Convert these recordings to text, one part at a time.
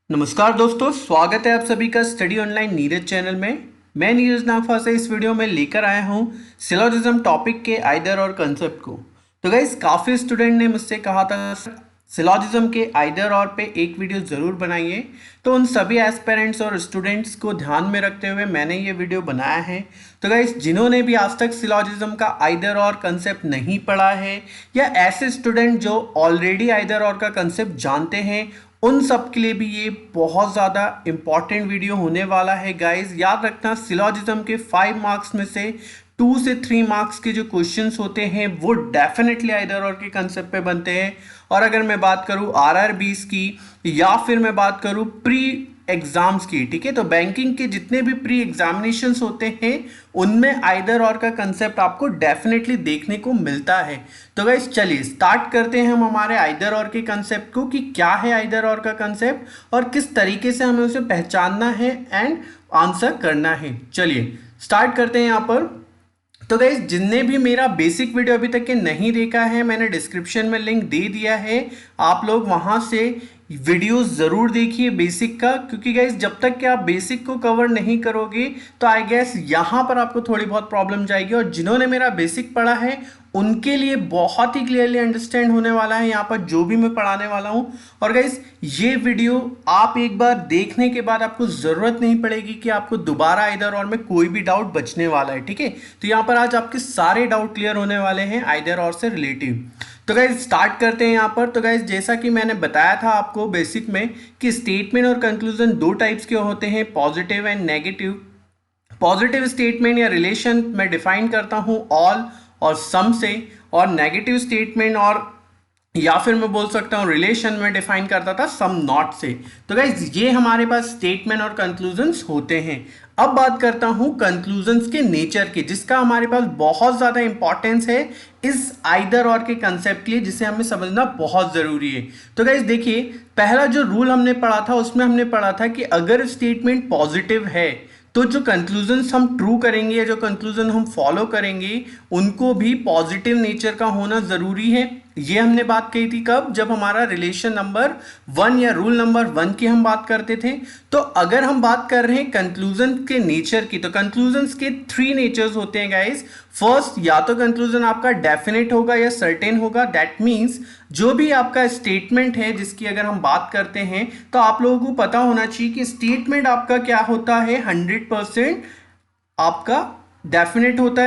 नमस्कार दोस्तों, स्वागत है आप सभी का स्टडी ऑनलाइन नीरज चैनल में। मैं नीरज नागफा से इस वीडियो में लेकर आया हूँ सिलोजिज्म टॉपिक के आइदर और कंसेप्ट को। तो गाइस, काफ़ी स्टूडेंट ने मुझसे कहा था सिलोजिज्म के आइदर और पे एक वीडियो ज़रूर बनाइए। तो उन सभी एस्पिरेंट्स और स्टूडेंट्स को ध्यान में रखते हुए मैंने ये वीडियो बनाया है। तो गाइस, जिन्होंने भी आज तक सिलोजिज्म का आइदर और कंसेप्ट नहीं पढ़ा है, या ऐसे स्टूडेंट जो ऑलरेडी आइदर और का कंसेप्ट जानते हैं, उन सब के लिए भी ये बहुत ज़्यादा इंपॉर्टेंट वीडियो होने वाला है। गाइस, याद रखना, सिलोजिज्म के 5 मार्क्स में से 2 से 3 मार्क्स के जो क्वेश्चंस होते हैं वो डेफिनेटली आइदर और के कंसेप्ट पे बनते हैं। और अगर मैं बात करूँ आरआरबीज की, या फिर मैं बात करूँ प्री एग्जाम्स की, ठीक है, तो बैंकिंग के जितने भी प्री एग्जामिनेशंस होते हैं उनमें आइदर और का कंसेप्ट आपको डेफिनेटली देखने को मिलता है। तो गाइस, चलिए स्टार्ट करते हैं हम हमारे आइदर और के कंसेप्ट को कि क्या है आइदर और का कंसेप्ट और किस तरीके से हमें उसे पहचानना है एंड आंसर करना है। चलिए स्टार्ट करते हैं यहाँ पर। तो गाइस, जिनने भी मेरा बेसिक वीडियो अभी तक के नहीं देखा है, मैंने डिस्क्रिप्शन में लिंक दे दिया है, आप लोग वहां से वीडियो ज़रूर देखिए बेसिक का। क्योंकि गाइस, जब तक कि आप बेसिक को कवर नहीं करोगे तो आई गेस यहाँ पर आपको थोड़ी बहुत प्रॉब्लम जाएगी। और जिन्होंने मेरा बेसिक पढ़ा है उनके लिए बहुत ही क्लियरली अंडरस्टैंड होने वाला है यहाँ पर जो भी मैं पढ़ाने वाला हूँ। और गाइस, ये वीडियो आप एक बार देखने के बाद आपको ज़रूरत नहीं पड़ेगी कि आपको दोबारा आइदर और में कोई भी डाउट बचने वाला है, ठीक है। तो यहाँ पर आज आपके सारे डाउट क्लियर होने वाले हैं आइदर और से रिलेटिव। तो गाइज स्टार्ट करते हैं यहाँ पर। तो गाइज, जैसा कि मैंने बताया था आपको बेसिक में कि स्टेटमेंट और कंक्लूजन दो टाइप्स के होते हैं, positive and negative. Positive statement या रिलेशन मैं डिफाइन करता हूँ ऑल और सम से, और नेगेटिव स्टेटमेंट और या फिर मैं बोल सकता हूँ रिलेशन में डिफाइन करता था सम नॉट से। तो गाइज, ये हमारे पास स्टेटमेंट और कंक्लूजन्स होते हैं। अब बात करता हूं कंक्लूजन्स के नेचर की, जिसका हमारे पास बहुत ज़्यादा इंपॉर्टेंस है इस आइदर और के कंसेप्ट के लिए, जिसे हमें समझना बहुत ज़रूरी है। तो गाइज देखिए, पहला जो रूल हमने पढ़ा था उसमें हमने पढ़ा था कि अगर स्टेटमेंट पॉजिटिव है तो जो कंक्लूजन्स हम ट्रू करेंगे या जो कंक्लूजन हम फॉलो करेंगे उनको भी पॉजिटिव नेचर का होना ज़रूरी है। ये हमने बात कही थी कब, जब हमारा रिलेशन नंबर 1 या रूल नंबर 1 की हम बात करते थे। तो अगर हम बात कर रहे हैं कंक्लूजन के नेचर की, तो कंक्लूजन्स के 3 नेचर्स होते हैं गाइस। फर्स्ट, या तो कंक्लूजन आपका डेफिनेट होगा या सर्टेन होगा। दैट मीन्स जो भी आपका स्टेटमेंट है जिसकी अगर हम बात करते हैं तो आप लोगों को पता होना चाहिए कि स्टेटमेंट आपका क्या होता है, 100% आपका डेफिनेट होता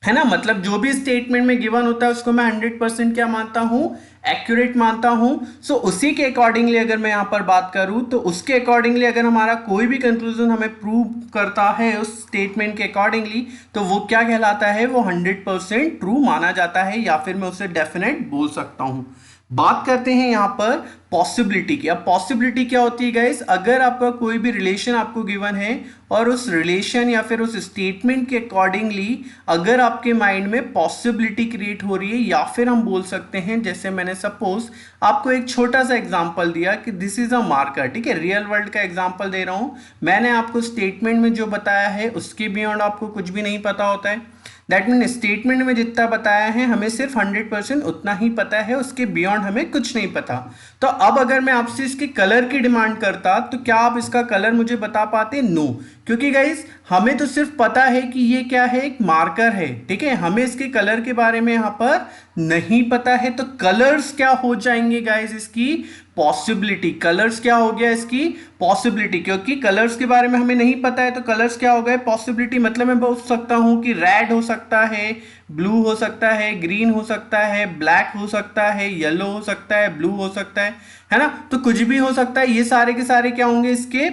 है ना। मतलब जो भी स्टेटमेंट में गिवन होता है उसको मैं 100% क्या मानता हूं, एक्यूरेट मानता हूं। सो उसी के अकॉर्डिंगली अगर मैं यहां पर बात करूं तो उसके अकॉर्डिंगली अगर हमारा कोई भी कंक्लूजन हमें प्रूव करता है उस स्टेटमेंट के अकॉर्डिंगली, तो वो क्या कहलाता है, वो 100% ट्रू माना जाता है, या फिर मैं उसे डेफिनेट बोल सकता हूं। बात करते हैं यहां पर पॉसिबिलिटी की। अब पॉसिबिलिटी क्या होती है गाइस, अगर आपका कोई भी रिलेशन आपको गिवन है और उस रिलेशन या फिर उस स्टेटमेंट के अकॉर्डिंगली अगर आपके माइंड में पॉसिबिलिटी क्रिएट हो रही है, या फिर हम बोल सकते हैं, जैसे मैंने सपोज आपको एक छोटा सा एग्जांपल दिया कि दिस इज अ मार्कर, ठीक है, रियल वर्ल्ड का एग्जांपल दे रहा हूं। मैंने आपको स्टेटमेंट में जो बताया है उसके बियॉन्ड आपको कुछ भी नहीं पता होता है। दैट मीन स्टेटमेंट में जितना बताया है हमें सिर्फ 100% उतना ही पता है, उसके बियॉन्ड हमें कुछ नहीं पता। तो अब अगर मैं आपसे इसके कलर की डिमांड करता तो क्या आप इसका कलर मुझे बता पाते? नो, क्योंकि गाइस हमें तो सिर्फ पता है कि ये क्या है, एक मार्कर है, ठीक है, हमें इसके कलर के बारे में यहाँ पर नहीं पता है। तो कलर्स क्या हो जाएंगे गाइस, इसकी पॉसिबिलिटी। कलर्स क्या हो गया, इसकी पॉसिबिलिटी, क्योंकि कलर्स के बारे में हमें नहीं पता है तो कलर्स क्या हो गए, पॉसिबिलिटी। मतलब मैं बोल सकता हूं कि रेड हो सकता है, ब्लू हो सकता है, ग्रीन हो सकता है, ब्लैक हो सकता है, येलो हो सकता है, ब्लू हो सकता है ना। तो कुछ भी हो सकता है, ये सारे के सारे क्या होंगे, इसके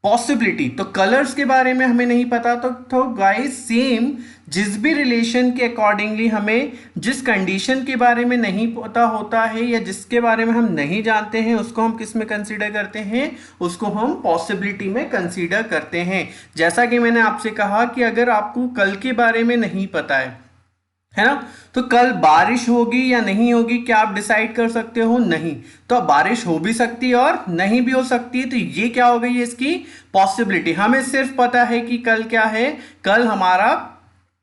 पॉसिबिलिटी। तो कलर्स के बारे में हमें नहीं पता तो गाइस सेम जिस भी रिलेशन के अकॉर्डिंगली हमें जिस कंडीशन के बारे में नहीं पता होता है या जिसके बारे में हम नहीं जानते हैं उसको हम किस में कंसीडर करते हैं, उसको हम पॉसिबिलिटी में कंसीडर करते हैं। जैसा कि मैंने आपसे कहा कि अगर आपको कल के बारे में नहीं पता है ना, तो कल बारिश होगी या नहीं होगी क्या आप डिसाइड कर सकते हो? नहीं। तो बारिश हो भी सकती है और नहीं भी हो सकती है। तो ये क्या हो गई, इसकी पॉसिबिलिटी। हमें सिर्फ पता है कि कल क्या है, कल हमारा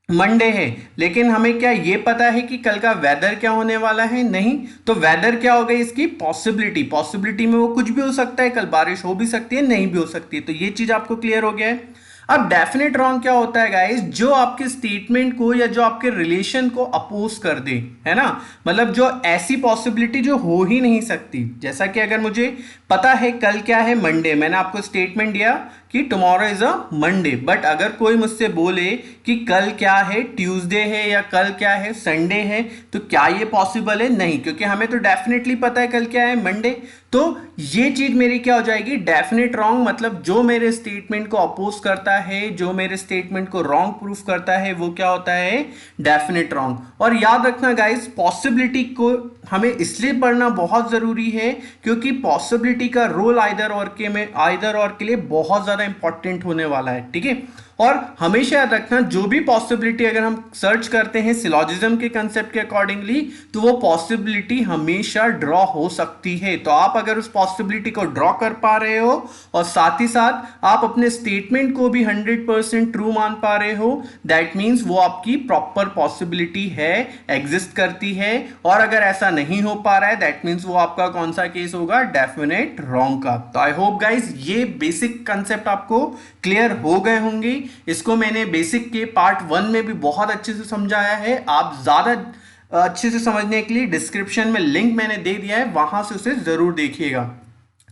मंडे है, लेकिन हमें क्या ये पता है कि कल का वेदर क्या होने वाला है? नहीं। तो वेदर क्या हो गई इसकी? पॉसिबिलिटी। पॉसिबिलिटी में वो कुछ भी हो सकता है, कल बारिश हो भी सकती है, नहीं भी हो सकती है। तो ये चीज आपको क्लियर हो गया है। अब डेफिनेट रॉन्ग क्या होता है गाइस? जो आपके स्टेटमेंट को या जो आपके रिलेशन को अपोज कर दे, है ना, मतलब जो ऐसी पॉसिबिलिटी जो हो ही नहीं सकती। जैसा कि अगर मुझे पता है कल क्या है? मंडे, मैंने आपको स्टेटमेंट दिया कि tomorrow is a Monday, but अगर कोई मुझसे बोले कि कल क्या है? ट्यूसडे है, या कल क्या है? संडे है, तो क्या ये पॉसिबल है? नहीं, क्योंकि हमें तो डेफिनेटली पता है कल क्या है? मंडे। तो ये चीज मेरी क्या हो जाएगी? Definite wrong. मतलब जो मेरे स्टेटमेंट को अपोज करता है, जो मेरे स्टेटमेंट को रॉन्ग प्रूफ करता है, वो क्या होता है? Definite wrong. और याद रखना गाइस, पॉसिबिलिटी को हमें इसलिए पढ़ना बहुत जरूरी है क्योंकि पॉसिबिलिटी का रोल आइदर और के लिए बहुत ज्यादा इंपॉर्टेंट होने वाला है, ठीक है। और हमेशा याद रखना, जो भी पॉसिबिलिटी अगर हम सर्च करते हैं सिलॉजिज्म के कंसेप्ट के अकॉर्डिंगली, तो वो पॉसिबिलिटी हमेशा ड्रॉ हो सकती है। तो आप अगर उस पॉसिबिलिटी को ड्रॉ कर पा रहे हो और साथ ही साथ आप अपने स्टेटमेंट को भी 100% ट्रू मान पा रहे हो, दैट मीन्स वो आपकी प्रॉपर पॉसिबिलिटी है, एग्जिस्ट करती है। और अगर ऐसा नहीं हो पा रहा है, दैट मीन्स वो आपका कौन सा केस होगा? डेफिनेट रॉन्ग का। तो आई होप गाइज ये बेसिक कंसेप्ट आपको क्लियर हो गए होंगे। इसको मैंने बेसिक के पार्ट 1 में भी बहुत अच्छे से समझाया है। आप ज्यादा अच्छे से समझने के लिए डिस्क्रिप्शन में लिंक मैंने दे दिया है, वहां से उसे जरूर देखिएगा।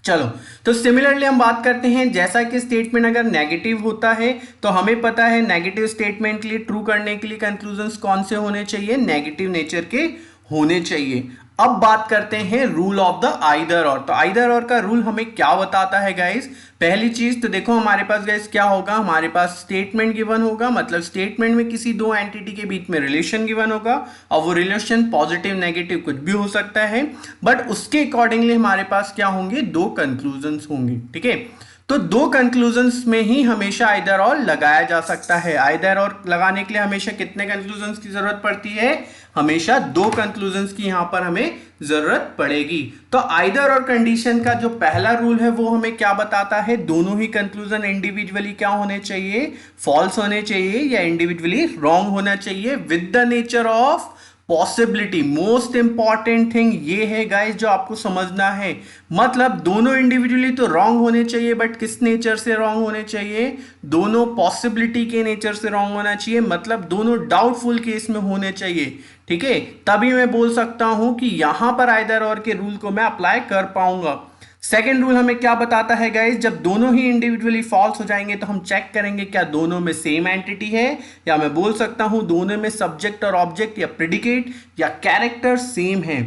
चलो, तो सिमिलरली हम बात करते हैं, जैसा कि स्टेटमेंट अगर नेगेटिव होता है तो हमें पता है नेगेटिव स्टेटमेंट के लिए ट्रू करने के लिए कंक्लूजन्स कौन से होने चाहिए? नेगेटिव नेचर के होने चाहिए। अब बात करते हैं रूल ऑफ द आइदर और। तो आइदर और का रूल हमें क्या बताता है गाइस? पहली चीज तो देखो, हमारे पास गाइस क्या होगा? हमारे पास स्टेटमेंट गिवन होगा, मतलब स्टेटमेंट में किसी दो एंटिटी के बीच में रिलेशन गिवन होगा, और वो रिलेशन पॉजिटिव नेगेटिव कुछ भी हो सकता है, बट उसके अकॉर्डिंगली हमारे पास क्या होंगे? दो कंक्लूजन्स होंगे, ठीक है। तो दो कंक्लूजन्स में ही हमेशा आइदर और लगाया जा सकता है। आइदर और लगाने के लिए हमेशा कितने कंक्लूजन्स की जरूरत पड़ती है? हमेशा दो कंक्लूजन्स की यहां पर हमें जरूरत पड़ेगी। तो आइदर और कंडीशन का जो पहला रूल है वो हमें क्या बताता है? दोनों ही कंक्लूजन इंडिविजुअली क्या होने चाहिए? फॉल्स होने चाहिए या इंडिविजुअली रॉन्ग होना चाहिए with the nature of possibility. Most important thing ये है गाइस जो आपको समझना है, मतलब दोनों इंडिविजुअली तो रॉन्ग होने चाहिए, बट किस नेचर से रॉन्ग होने चाहिए? दोनों पॉसिबिलिटी के नेचर से रॉन्ग होना चाहिए, मतलब दोनों डाउटफुल केस में होने चाहिए, ठीक है। तभी मैं बोल सकता हूं कि यहां पर आइदर और के रूल को मैं अप्लाई कर पाऊंगा। सेकेंड रूल हमें क्या बताता है गाइस? जब दोनों ही इंडिविजुअली फॉल्स हो जाएंगे तो हम चेक करेंगे क्या दोनों में सेम एंटिटी है, या मैं बोल सकता हूं दोनों में सब्जेक्ट और ऑब्जेक्ट या प्रेडिकेट या कैरेक्टर सेम है।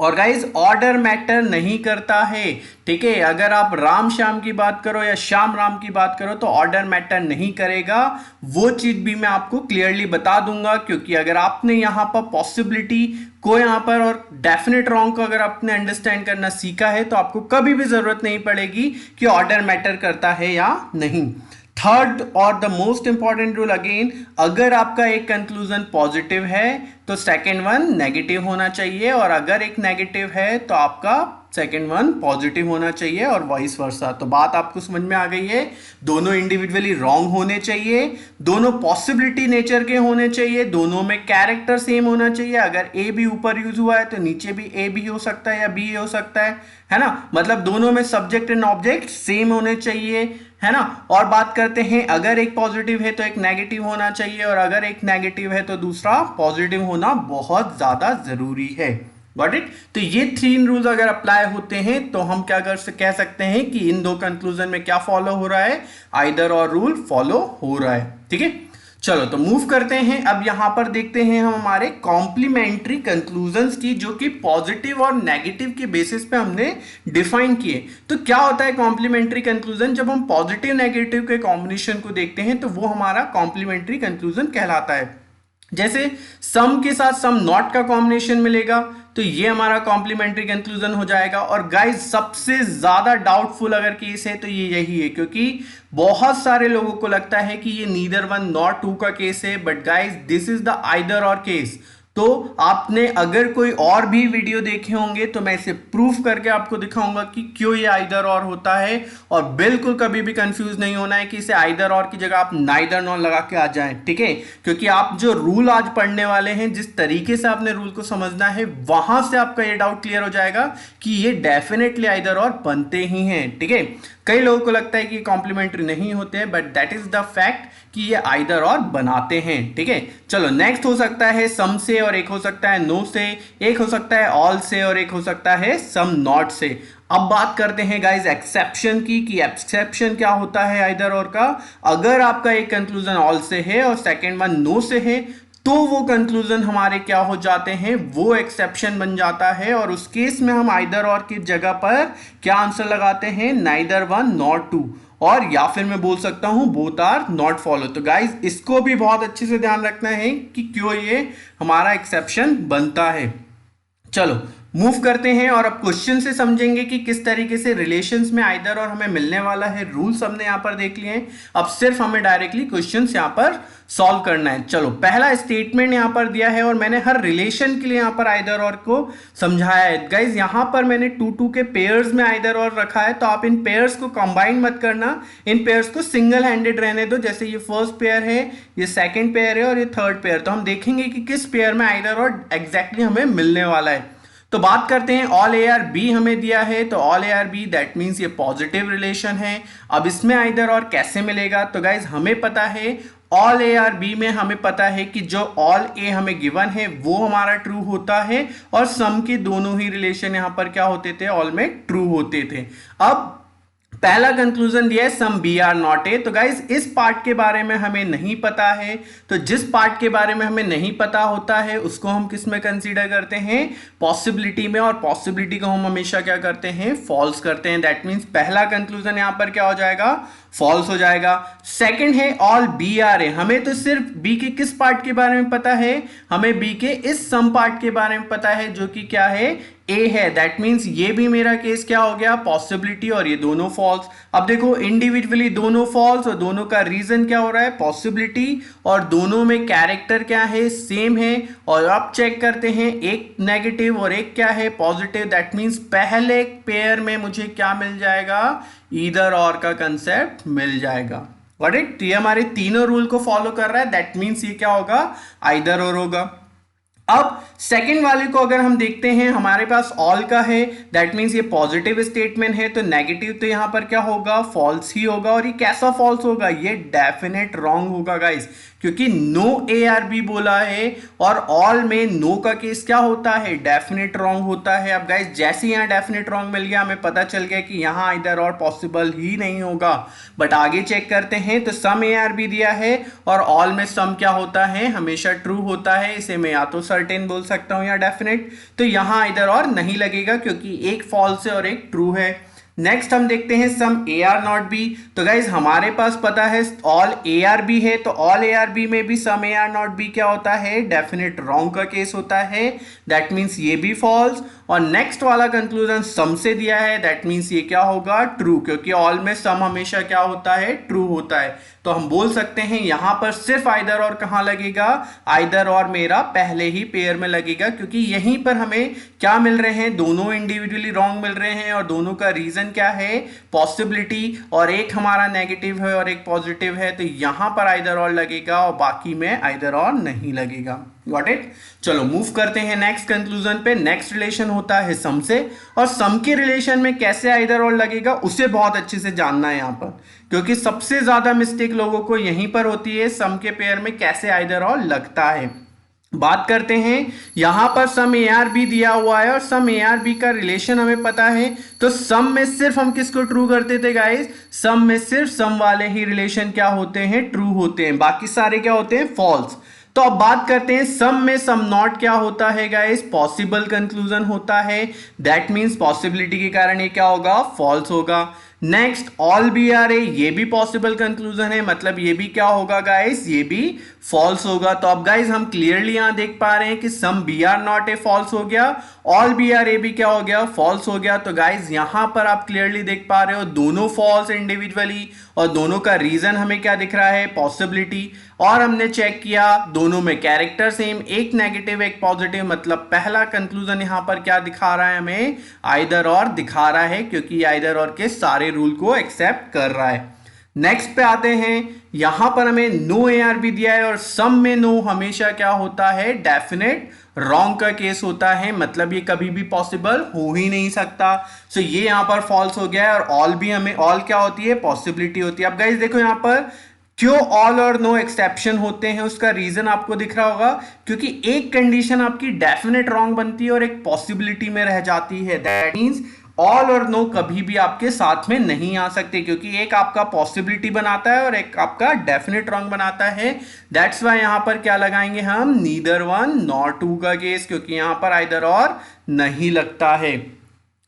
और गाइज ऑर्डर मैटर नहीं करता है, ठीक है। अगर आप राम श्याम की बात करो या श्याम राम की बात करो तो ऑर्डर मैटर नहीं करेगा। वो चीज भी मैं आपको क्लियरली बता दूंगा, क्योंकि अगर आपने यहां पर पॉसिबिलिटी को यहां पर और डेफिनेट रॉन्ग को अगर आपने अंडरस्टैंड करना सीखा है तो आपको कभी भी जरूरत नहीं पड़ेगी कि ऑर्डर मैटर करता है या नहीं। थर्ड और the most important rule again, अगर आपका एक कंक्लूजन पॉजिटिव है तो सेकेंड वन नेगेटिव होना चाहिए, और अगर एक नेगेटिव है तो आपका सेकेंड वन पॉजिटिव होना चाहिए, और वाइस वर्सा। तो बात आपको समझ में आ गई है। दोनों इंडिविजुअली रॉन्ग होने चाहिए, दोनों पॉसिबिलिटी नेचर के होने चाहिए, दोनों में कैरेक्टर सेम होना चाहिए। अगर ए भी ऊपर यूज हुआ है तो नीचे भी ए भी हो सकता है या बी हो सकता है ना। मतलब दोनों में सब्जेक्ट एंड ऑब्जेक्ट सेम होने चाहिए, है ना। और बात करते हैं, अगर एक पॉजिटिव है तो एक नेगेटिव होना चाहिए, और अगर एक नेगेटिव है तो दूसरा पॉजिटिव होना बहुत ज्यादा जरूरी है। Got it? तो ये 3 रूल्स अगर अप्लाई होते हैं तो हम क्या कह सकते हैं कि इन दो कंक्लूजन में क्या फॉलो हो रहा है? आइदर और रूल फॉलो हो रहा है, ठीक है। चलो, तो मूव करते हैं। अब यहां पर देखते हैं हम हमारे कॉम्प्लीमेंट्री कंक्लूजन्स की, जो कि पॉजिटिव और नेगेटिव के बेसिस पे हमने डिफाइन किए। तो क्या होता है कॉम्प्लीमेंट्री कंक्लूजन? जब हम पॉजिटिव नेगेटिव के कॉम्बिनेशन को देखते हैं तो वो हमारा कॉम्प्लीमेंट्री कंक्लूजन कहलाता है। जैसे सम के साथ सम नॉट का कॉम्बिनेशन मिलेगा तो ये हमारा कॉम्प्लीमेंट्री कंक्लूजन हो जाएगा। और गाइस सबसे ज्यादा डाउटफुल अगर केस है तो ये यही है, क्योंकि बहुत सारे लोगों को लगता है कि ये नीदर वन नॉट टू का केस है, but guys this is the either और केस। तो आपने अगर कोई और भी वीडियो देखे होंगे तो मैं इसे प्रूफ करके आपको दिखाऊंगा कि क्यों ये आइदर और होता है। और बिल्कुल कभी भी कंफ्यूज नहीं होना है कि इसे आइदर और की जगह आप नाइदर नॉर लगा के आ जाएं, ठीक है। क्योंकि आप जो रूल आज पढ़ने वाले हैं, जिस तरीके से आपने रूल को समझना है, वहां से आपका ये डाउट क्लियर हो जाएगा कि ये डेफिनेटली आइदर और बनते ही हैं, ठीक है। कई लोगों को लगता है कि कॉम्प्लीमेंट्री नहीं होते हैं, but that is the fact कि ये आइदर और बनाते हैं, ठीक है। चलो नेक्स्ट हो सकता है सम से, और एक हो सकता है नो से, एक हो सकता है ऑल से, और एक हो सकता है सम नॉट से। अब बात करते हैं गाइस एक्सेप्शन की, कि एक्सेप्शन क्या होता है आइदर और का। अगर आपका एक कंक्लूजन ऑल से है और सेकंड वन नो से है, तो वो कंक्लूजन हमारे क्या हो जाते हैं, वो एक्सेप्शन बन जाता है। और उस केस में हम आइदर और की जगह पर क्या आंसर लगाते हैं, नाइदर वन नॉर टू, और या फिर मैं बोल सकता हूं बोथ आर नॉट फॉलो। तो गाइज इसको भी बहुत अच्छे से ध्यान रखना है कि क्यों ये हमारा एक्सेप्शन बनता है। चलो मूव करते हैं और अब क्वेश्चन से समझेंगे कि किस तरीके से रिलेशंस में आइदर और हमें मिलने वाला है। रूल्स हमने यहां पर देख लिए हैं, अब सिर्फ हमें डायरेक्टली क्वेश्चंस यहां पर सॉल्व करना है। चलो पहला स्टेटमेंट यहां पर दिया है और मैंने हर रिलेशन के लिए यहां पर आइदर और को समझाया है। गाइज यहां पर मैंने 2 के पेयर्स में आइदर और रखा है, तो आप इन पेयर्स को कंबाइन मत करना, इन पेयर्स को सिंगल हैंडेड रहने दो। जैसे ये फर्स्ट पेयर है, ये सेकंड पेयर है और ये थर्ड पेयर, तो हम देखेंगे कि किस पेयर में आइदर और एग्जैक्टली हमें मिलने वाला है। तो बात करते हैं, ऑल ए आर बी हमें दिया है, तो all A are B that means ये पॉजिटिव रिलेशन है। अब इसमें आइदर और कैसे मिलेगा, तो गाइज हमें पता है ऑल ए आर बी में हमें पता है कि जो ऑल ए हमें गिवन है वो हमारा ट्रू होता है, और सम के दोनों ही रिलेशन यहां पर क्या होते थे, ऑल में ट्रू होते थे। अब पहला कंक्लूजन दिया है some B are not A. तो गाइज इस पार्ट के बारे में हमें नहीं पता है, तो जिस पार्ट के बारे में हमें नहीं पता होता है उसको हम किस में कंसीडर करते हैं, पॉसिबिलिटी में, और पॉसिबिलिटी को हम हमेशा क्या करते हैं, फॉल्स करते हैं। दैट मीन्स पहला कंक्लूजन यहां पर क्या हो जाएगा, फॉल्स हो जाएगा। सेकंड है ऑल बी आर ए, हमें तो सिर्फ बी के किस पार्ट के बारे में पता है, हमें बी के इस सम पार्ट के बारे में पता है जो कि क्या है, ए है। दैट मीन्स ये भी मेरा केस क्या हो गया, पॉसिबिलिटी, और ये दोनों फॉल्स। अब देखो इंडिविजुअली दोनों फॉल्स, और दोनों का रीजन क्या हो रहा है, पॉसिबिलिटी, और दोनों में कैरेक्टर क्या है, सेम है। और अब चेक करते हैं, एक नेगेटिव और एक क्या है, पॉजिटिव। दैट मीन्स पहले पेयर में मुझे क्या मिल जाएगा, ईदर और का कंसेप्ट मिल जाएगा। Got it. ये हमारे तीनों रूल को फॉलो कर रहा है, दैट मीन्स ये क्या होगा, आइदर और होगा। अब सेकंड वाले को अगर हम देखते हैं, हमारे पास ऑल का है, दैट मीन्स ये पॉजिटिव स्टेटमेंट है, तो नेगेटिव तो यहां पर क्या होगा, फॉल्स ही होगा। और ये कैसा फॉल्स होगा, ये डेफिनेट रॉन्ग होगा गाइस, क्योंकि नो ए आर बी बोला है और ऑल में नो का केस क्या होता है, डेफिनेट रॉन्ग होता है। अब गाइस जैसे यहां डेफिनेट रॉन्ग मिल गया, हमें पता चल गया कि यहां इधर और पॉसिबल ही नहीं होगा। बट आगे चेक करते हैं, तो सम ए आर बी दिया है और ऑल में सम क्या होता है, हमेशा ट्रू होता है। इसे मैं या तो सर्टेन बोल सकता हूं या डेफिनेट, तो यहां इधर और नहीं लगेगा क्योंकि एक फॉल्स है और एक ट्रू है। नेक्स्ट हम देखते हैं सम ए आर नॉट बी। तो गाइज हमारे पास पता है ऑल ए आर बी है, तो ऑल ए आर बी में भी सम ए आर नॉट बी क्या होता है, डेफिनेट रॉन्ग का केस होता है। दैट मीन्स ये भी फॉल्स। और नेक्स्ट वाला कंक्लूजन सम से दिया है, दैट मीन्स ये क्या होगा, ट्रू, क्योंकि ऑल में सम हमेशा क्या होता है, ट्रू होता है। तो हम बोल सकते हैं यहां पर सिर्फ आइदर और कहां लगेगा, आइदर और मेरा पहले ही पेयर में लगेगा, क्योंकि यहीं पर हमें क्या मिल रहे हैं, दोनों इंडिविजुअली रॉन्ग मिल रहे हैं और दोनों का रीजन क्या है, पॉसिबिलिटी, और एक हमारा नेगेटिव है और एक पॉजिटिव है। तो यहां पर आइदर और लगेगा और बाकी में आइदर और नहीं लगेगा। Got it. चलो मूव करते हैं नेक्स्ट कंक्लूजन पे। नेक्स्ट रिलेशन होता है सम से, और सम के रिलेशन में कैसे आइदर और लगेगा उसे बहुत अच्छे से जानना है यहां पर, क्योंकि सबसे ज्यादा मिस्टेक लोगों को यहीं पर होती है, सम के पेयर में कैसे आइदर और लगता है। बात करते हैं, यहां पर सम ए आर बी दिया हुआ है और सम ए आर बी का रिलेशन हमें पता है, तो सम में सिर्फ हम किसको ट्रू करते थे गाइस, सम में सिर्फ सम वाले ही रिलेशन क्या होते हैं, ट्रू होते हैं, बाकी सारे क्या होते हैं, फॉल्स। तो अब बात करते हैं सम में सम नॉट क्या होता है गाइस, पॉसिबल कंक्लूजन होता है। दैट मींस पॉसिबिलिटी के कारण ये क्या होगा, फॉल्स होगा। Next all B are A, ये भी पॉसिबल कंक्लूजन है, मतलब ये भी क्या होगा गाइस, ये भी फॉल्स होगा। तो अब गाइस हम क्लियरली यहां देख पा रहे हैं कि some B are not A false हो गया, ऑल बी आर ए भी क्या हो गया, फॉल्स हो गया। तो गाइस यहां पर आप क्लियरली देख पा रहे हो दोनों फॉल्स इंडिविजुअली, और दोनों का रीजन हमें क्या दिख रहा है, पॉसिबिलिटी। और हमने चेक किया दोनों में कैरेक्टर सेम, एक नेगेटिव एक पॉजिटिव, मतलब पहला कंक्लूजन यहां पर क्या दिखा रहा है हमें, आइदर और दिखा रहा है, क्योंकि आइदर और के सारे रूल को एक्सेप्ट कर रहा है। नेक्स्ट पे आते हैं, यहां पर हमें नो एआर भी दिया है और सम में नो हमेशा क्या होता है, डेफिनेट रॉन्ग का केस होता है, मतलब ये कभी भी पॉसिबल हो ही नहीं सकता। सो ये यहां पर फॉल्स हो गया है। और ऑल भी हमें, ऑल क्या होती है, पॉसिबिलिटी होती है। अब गाइस देखो यहां पर क्यों ऑल और नो एक्सेप्शन होते हैं, उसका रीजन आपको दिख रहा होगा, क्योंकि एक कंडीशन आपकी डेफिनेट रॉन्ग बनती है और एक पॉसिबिलिटी में रह जाती है। दैट मींस ऑल और नो कभी भी आपके साथ में नहीं आ सकते, क्योंकि एक आपका पॉसिबिलिटी बनाता है और एक आपका डेफिनेट रॉन्ग बनाता है। दैट्स वाई यहां पर क्या लगाएंगे हम, नीदर वन नॉर टू का केस, क्योंकि यहां पर आइदर और नहीं लगता है।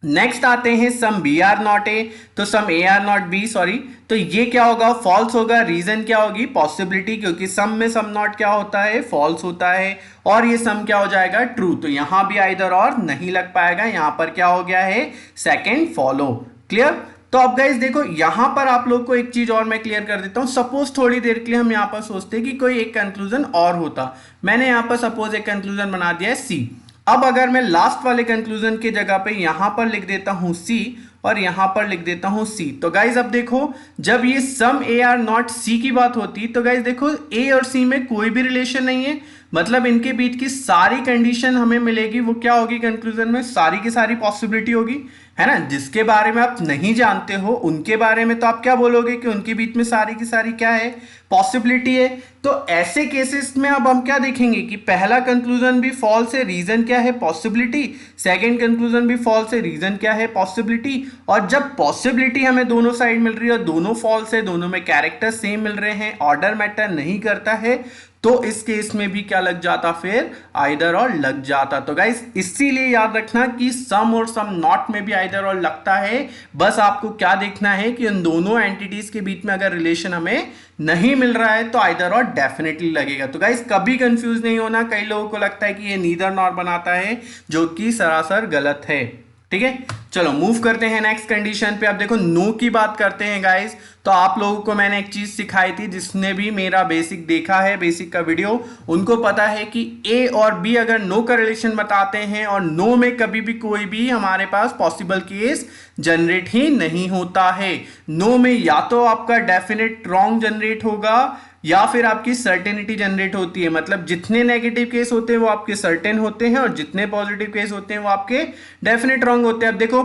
नेक्स्ट आते हैं some B are not A, तो some A are not B, sorry, तो ये क्या होगा, फॉल्स होगा। रीजन क्या होगी, पॉसिबिलिटी, क्योंकि सम में सम नॉट क्या होता है, फॉल्स होता है। और ये सम क्या हो जाएगा, ट्रू, तो यहां भी आइदर और नहीं लग पाएगा, यहां पर क्या हो गया है, सेकंड फॉलो। क्लियर। तो अब गाइस देखो यहां पर आप लोग को एक चीज और मैं क्लियर कर देता हूं। सपोज थोड़ी देर के लिए हम यहां पर सोचते हैं कि कोई एक कंक्लूजन और होता, मैंने यहां पर सपोज एक कंक्लूजन बना दिया है सी। अब अगर मैं लास्ट वाले कंक्लूजन की जगह पे यहां पर लिख देता हूं सी और यहां पर लिख देता हूं सी, तो गाइज अब देखो जब ये सम ए आर नॉट सी की बात होती, तो गाइज देखो ए और सी में कोई भी रिलेशन नहीं है, मतलब इनके बीच की सारी कंडीशन हमें मिलेगी, वो क्या होगी कंक्लूजन में, सारी की सारी पॉसिबिलिटी होगी, है ना। जिसके बारे में आप नहीं जानते हो उनके बारे में तो आप क्या बोलोगे कि उनके बीच में सारी की सारी क्या है, पॉसिबिलिटी है। तो ऐसे केसेस में अब हम क्या देखेंगे कि पहला कंक्लूजन भी फॉल्स है, रीजन क्या है, पॉसिबिलिटी, सेकंड कंक्लूजन भी फॉल्स है, रीजन क्या है, पॉसिबिलिटी। और जब पॉसिबिलिटी हमें दोनों साइड मिल रही है और दोनों फॉल्स है, दोनों में कैरेक्टर सेम मिल रहे हैं, ऑर्डर मैटर नहीं करता है, तो इस केस में भी क्या लग जाता, फिर आइदर और लग जाता। तो गाइस इसीलिए याद रखना कि सम और सम नॉट में भी आइदर और लगता है। बस आपको क्या देखना है कि उन दोनों एंटिटीज के बीच में अगर रिलेशन हमें नहीं मिल रहा है तो आइदर और डेफिनेटली लगेगा। तो गाइस कभी कंफ्यूज नहीं होना, कई लोगों को लगता है कि ये नीदर नॉर बनाता है, जो कि सरासर गलत है। ठीक है, चलो मूव करते हैं नेक्स्ट कंडीशन पे। अब देखो नो की बात करते हैं गाइस, तो आप लोगों को मैंने एक चीज सिखाई थी, जिसने भी मेरा बेसिक देखा है, बेसिक का वीडियो, उनको पता है कि ए और बी अगर नो का रिलेशन बताते हैं और नो में कभी भी कोई भी हमारे पास पॉसिबल केस जनरेट ही नहीं होता है। नो में या तो आपका डेफिनेट रॉन्ग जनरेट होगा या फिर आपकी सर्टेनिटी जनरेट होती है, मतलब जितने नेगेटिव केस होते हैं वो आपके सर्टेन होते हैं और जितने पॉजिटिव केस होते हैं वो आपके डेफिनेट रॉन्ग होते हैं। अब देखो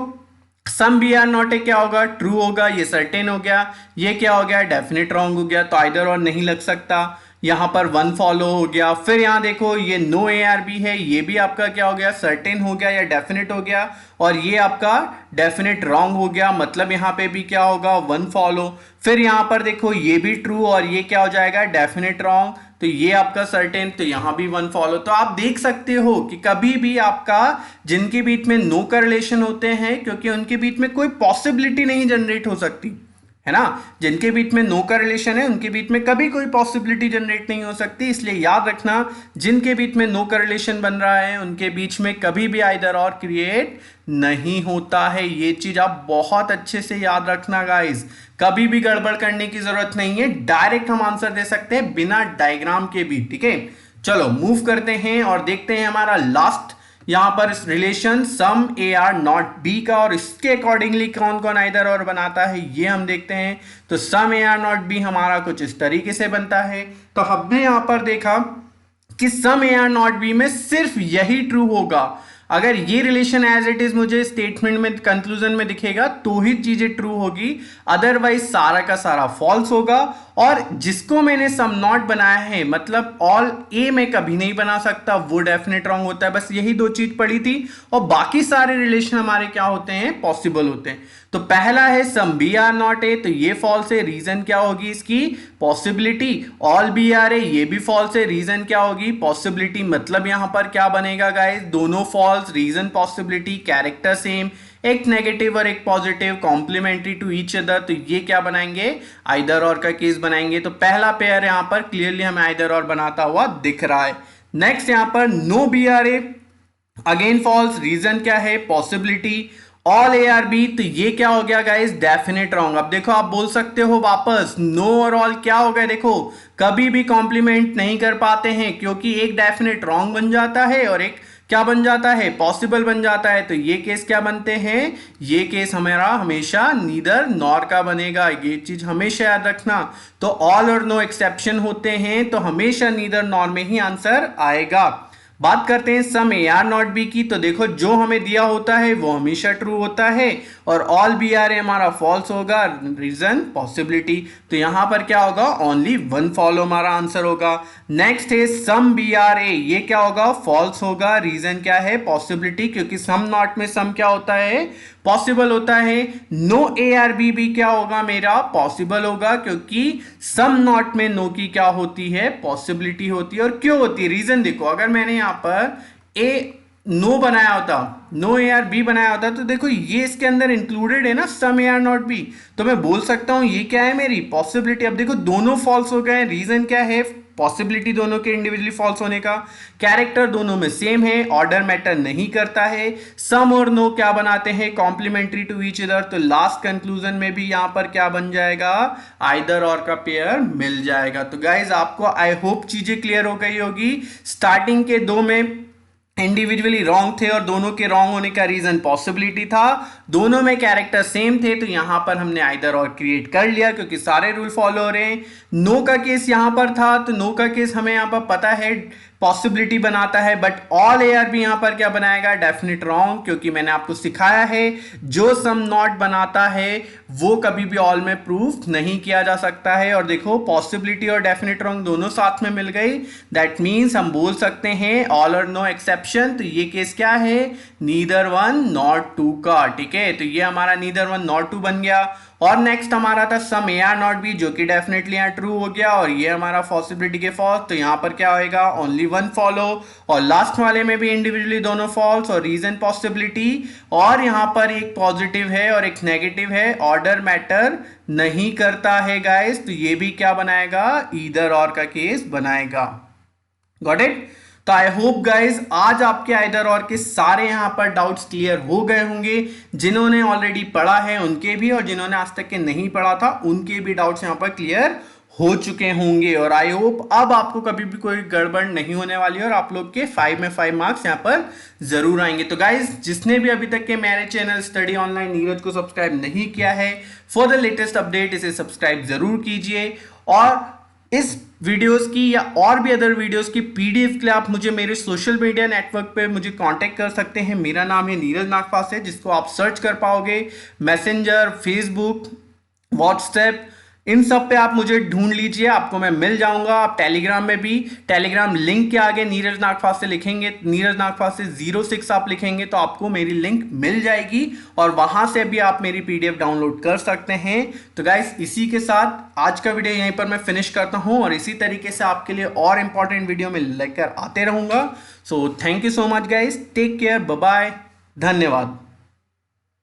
some B are not A क्या होगा, ट्रू होगा, ये सर्टेन हो गया, ये क्या हो गया, डेफिनेट रॉन्ग हो गया, तो आइदर और नहीं लग सकता। यहां पर वन फॉलो हो गया। फिर यहां देखो ये नो ए आर बी है, ये भी आपका क्या हो गया, सर्टेन हो गया या डेफिनेट हो गया, और ये आपका डेफिनेट रॉन्ग हो गया, मतलब यहां पे भी क्या होगा, वन फॉलो। फिर यहां पर देखो ये भी ट्रू और ये क्या हो जाएगा, डेफिनेट रॉन्ग, तो ये आपका सर्टेन, तो यहां भी वन फॉलो। तो आप देख सकते हो कि कभी भी आपका जिनके बीच में नो का रिलेशन होते हैं, क्योंकि उनके बीच में कोई पॉसिबिलिटी नहीं जनरेट हो सकती, है ना, जिनके बीच में नो का रिलेशन है उनके बीच में कभी कोई पॉसिबिलिटी जनरेट नहीं हो सकती। इसलिए याद रखना जिनके बीच में नो का रिलेशन बन रहा है उनके बीच में कभी भी आइदर और क्रिएट नहीं होता है। ये चीज आप बहुत अच्छे से याद रखना गाइस, कभी भी गड़बड़ करने की जरूरत नहीं है, डायरेक्ट हम आंसर दे सकते हैं बिना डायग्राम के भी। ठीक है, चलो मूव करते हैं और देखते हैं हमारा लास्ट यहां पर relation some A are not B का, और इसके अकॉर्डिंगली कौन कौन आइदर और बनाता है ये हम देखते हैं। तो some A are not B हमारा कुछ इस तरीके से बनता है। तो हमने यहां पर देखा कि सम ए आर नॉट बी में सिर्फ यही ट्रू होगा, अगर ये रिलेशन एज इट इज मुझे स्टेटमेंट में कंक्लूजन में दिखेगा तो ही चीजें ट्रू होगी, अदरवाइज सारा का सारा फॉल्स होगा। और जिसको मैंने सम नॉट बनाया है, मतलब ऑल ए में कभी नहीं बना सकता, वो डेफिनेट रॉन्ग होता है। बस यही दो चीज पड़ी थी और बाकी सारे रिलेशन हमारे क्या होते हैं, पॉसिबल होते हैं। तो पहला है some B are not A, तो ये फॉल्स है, रीजन क्या होगी इसकी, possibility. All B are A, ये भी फॉल्स है, रीजन क्या होगी, पॉसिबिलिटी। मतलब यहां पर क्या बनेगा गाइस, दोनों false, reason possibility, character same, एक नेगेटिव और एक positive, complementary to each other, तो ये क्या बनाएंगे, आइदर और का केस बनाएंगे। तो पहला पेयर यहां पर क्लियरली हमें आइदर और बनाता हुआ दिख रहा है। नेक्स्ट यहां पर no B are A, again false, reason क्या है, possibility. All A are B, तो ये क्या हो गया गाइस, डेफिनेट रॉन्ग। अब देखो आप बोल सकते हो वापस नो और ऑल क्या हो गया, देखो कभी भी कॉम्प्लीमेंट नहीं कर पाते हैं क्योंकि एक डेफिनेट रॉन्ग बन जाता है और एक क्या बन जाता है, पॉसिबल बन जाता है। तो ये केस क्या बनते हैं, ये केस हमारा हमेशा नीदर नॉर का बनेगा, ये चीज हमेशा याद रखना। तो ऑल और नो एक्सेप्शन होते हैं तो हमेशा नीदर नॉर में ही आंसर आएगा। बात करते हैं सम ए आर नॉट बी की, तो देखो जो हमें दिया होता है वो हमेशा ट्रू होता है और ऑल बी आर ए हमारा फॉल्स होगा, रीजन पॉसिबिलिटी। तो यहां पर क्या होगा, ओनली वन फॉलो हमारा आंसर होगा। नेक्स्ट है सम बी आर ए, ये क्या होगा, फॉल्स होगा, रीजन क्या है, पॉसिबिलिटी, क्योंकि सम नॉट में सम क्या होता है, पॉसिबल होता है। नो ए आर बी भी क्या होगा मेरा, पॉसिबल होगा, क्योंकि सम नॉट में नो की क्या होती है, पॉसिबिलिटी होती है। और क्यों होती है, रीजन देखो, अगर मैंने यहां पर ए नो बनाया होता, नो ए आर बी बनाया होता, तो देखो ये इसके अंदर इंक्लूडेड है ना, सम ए आर नॉट बी, तो मैं बोल सकता हूं ये क्या है, मेरी पॉसिबिलिटी। अब देखो दोनों फॉल्स हो गए, रीजन क्या है, पॉसिबिलिटी दोनों के इंडिविजुअली फॉल्स होने का, कैरेक्टर दोनों में सेम है, ऑर्डर मैटर नहीं करता है, सम और नो क्या बनाते हैं, कॉम्प्लीमेंट्री टू ईच अदर। तो लास्ट कंक्लूजन में भी यहां पर क्या बन जाएगा, आइदर और का पेयर मिल जाएगा। तो गाइज आपको आई होप चीजें क्लियर हो गई होगी। स्टार्टिंग के दो में इंडिविजुअली रॉन्ग थे और दोनों के रॉन्ग होने का रीजन पॉसिबिलिटी था, दोनों में कैरेक्टर सेम थे, तो यहां पर हमने आइदर और क्रिएट कर लिया क्योंकि सारे रूल फॉलो हो रहे हैं। नो का केस यहां पर था, तो नो का केस हमें यहां पर पता है पॉसिबिलिटी बनाता है, but all A are B यहां पर क्या बनाएगा, डेफिनेट रॉन्ग, क्योंकि मैंने आपको सिखाया है जो सम नॉट बनाता है वो कभी भी ऑल में प्रूफ नहीं किया जा सकता है। और देखो पॉसिबिलिटी और डेफिनेट रॉन्ग दोनों साथ में मिल गई, दैट मीन्स हम बोल सकते हैं ऑल और नो एक्सेप्शन। तो ये केस क्या है, नीदर वन नॉट टू का, ठीक है, तो ये हमारा नीदर वन नॉट टू बन गया। और नेक्स्ट हमारा था सम ए आर नॉट बी, जो कि डेफिनेटली यहाँ ट्रू हो गया और ये हमारा पॉसिबिलिटी के फॉल्स, तो यहाँ पर क्या होएगा, ओनली वन फॉलो। और लास्ट वाले में भी इंडिविजुअली दोनों फॉल्स और रीजन पॉसिबिलिटी, और यहाँ पर एक पॉजिटिव है और एक नेगेटिव है, ऑर्डर मैटर नहीं करता है गाइस, तो ये भी क्या बनाएगा, ईदर और का केस बनाएगा। Got it. तो आई होप गाइज आज आपके आइदर और के सारे यहां पर डाउट्स क्लियर हो गए होंगे, जिन्होंने ऑलरेडी पढ़ा है उनके भी और जिन्होंने आज तक के नहीं पढ़ा था उनके भी डाउट्स यहां पर क्लियर हो चुके होंगे। और आई होप अब आपको कभी भी कोई गड़बड़ नहीं होने वाली है और आप लोग के 5 में 5 मार्क्स यहां पर जरूर आएंगे। तो गाइज जिसने भी अभी तक के मेरे चैनल स्टडी ऑनलाइन नीरज को सब्सक्राइब नहीं किया है, फॉर द लेटेस्ट अपडेट इसे सब्सक्राइब जरूर कीजिए। और इस वीडियोस की या और भी अदर वीडियोस की पीडीएफ के लिए आप मुझे मेरे सोशल मीडिया नेटवर्क पे मुझे कांटेक्ट कर सकते हैं। मेरा नाम है नीरज नागपासे, जिसको आप सर्च कर पाओगे मैसेंजर, फेसबुक, व्हाट्सएप, इन सब पे आप मुझे ढूंढ लीजिए, आपको मैं मिल जाऊंगा। आप टेलीग्राम में भी, टेलीग्राम लिंक के आगे नीरज नागपासे लिखेंगे, नीरज नागपासे 06 आप लिखेंगे तो आपको मेरी लिंक मिल जाएगी और वहां से भी आप मेरी पीडीएफ डाउनलोड कर सकते हैं। तो गाइस इसी के साथ आज का वीडियो यहीं पर मैं फिनिश करता हूं और इसी तरीके से आपके लिए और इंपॉर्टेंट वीडियो में लेकर आते रहूंगा। So thank you so much guys, take care, bye bye, धन्यवाद।